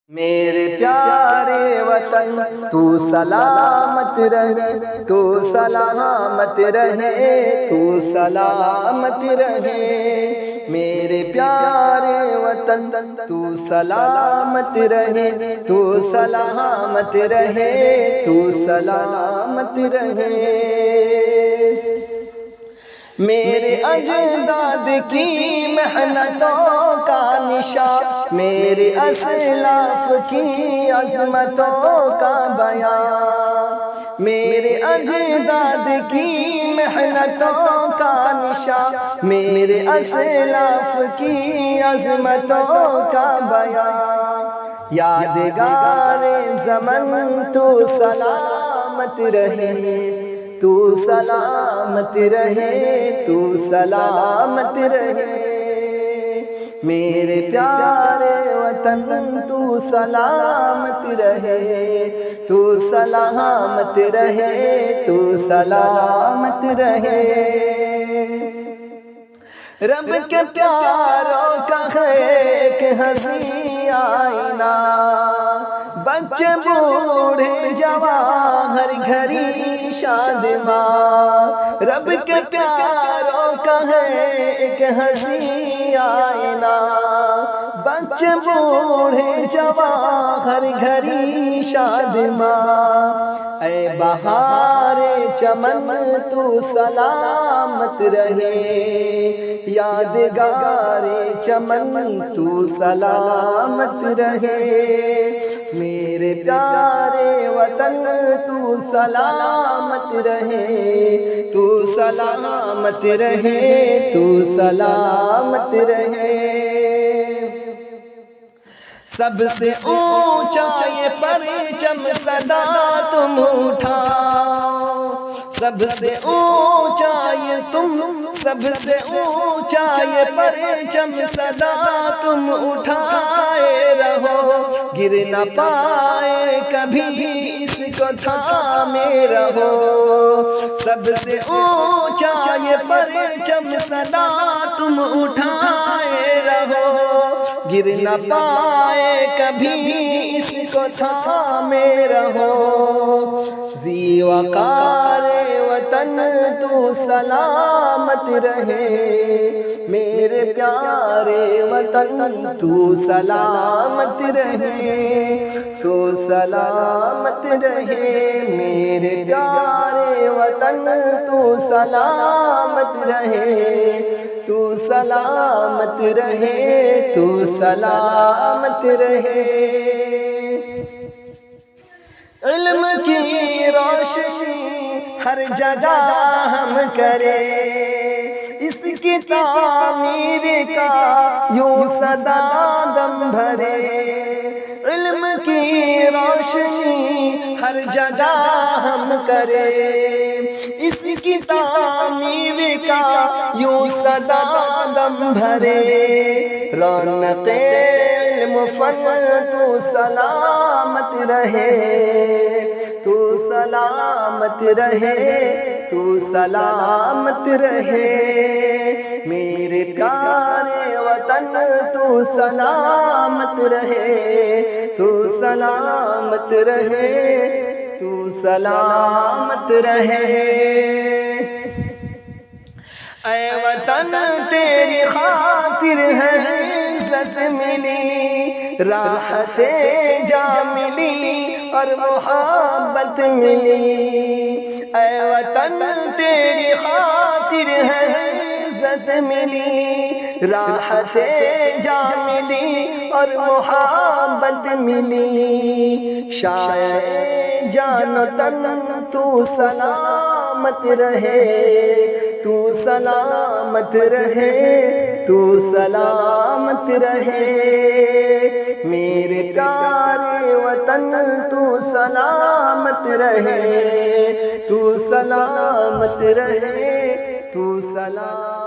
میرے پیارے وطن تو سلامت رہے، تو سلامت رہے، تو سلامت رہے۔ میرے پیارے وطن تو سلامت رہے، تو سلامت رہے، تو سلامت رہے۔ میرے اجداد کی محنتوں کا نشان، میرے اسلاف کی عظمتوں کا بیان، میرے اجداد کی محنتوں کا نشان، میرے اسلاف کی عظمتوں کا بیان۔ یادگار زمن تو سلامت رہے، تو سلامت رہے، تو سلامت رہے۔ میرے پیارے وطن تو سلامت رہے، تو سلامت رہے، تو سلامت رہے۔ رب کے پیاروں کا ہے ایک حسین آئینہ، بچے بوڑھے جوان ہر گھڑی شادماں۔ رب کے پیاروں کا ہے ایک حسین آئینہ، بچے بوڑھے جوان ہر گھڑی شادماں۔ اے بہار چمن تو سلامت رہے، یادگار چمن تو سلامت رہے۔ میرے پیارے وطن تو سلامت رہے، تو سلامت رہے، تو سلامت رہے۔ سب سے اونچا یہ پرچم صدا تم اٹھاؤ، سب سے اونچا یہ سب سے اونچا یہ پرچم صدا تم اٹھائے رہو، گر نہ پائے کبھی اس کو تھامے رہو۔ سب سے اونچا یہ پرچم صدا تم اٹھائے رہو، گر نہ پائے کبھی اس کو تھامے رہو۔ ذی وقار وطن تو سلامت رہے، میرے پیارے وطن تو سلامت رہے، تو سلامت رہے۔ میرے پیارے وطن تو سلامت رہے، تو سلامت رہے، تو سلامت رہے۔ علم کی روشنی ہر جگہ ہم کریں، اس کی تعمیر کا یوں صدا دم بھرے۔ علم کی روشنی ہر جگہ ہم کریں، اس کی تعمیر کا یوں صدا دم بھرے۔ رونق علم فن تو سلامت رہے، تو سلامت رہے، تو سلامت رہے۔ میرے پیارے وطن تو سلامت رہے، تو سلامت رہے، تو سلامت رہے۔ اے وطن تیری خاطر ہے عزت ملی، راحت جاں ملی اور محبت ملی۔ اے وطن تیری خاطر ہے عزت ملی، راحت جاں ملی اور محبت ملی۔ شاعر جان و تن تو سلامت رہے، تو سلامت رہے، تو سلامت رہے۔ میرے پیارے وطن تو سلامت رہے، تو سلامت رہے، تو سلامت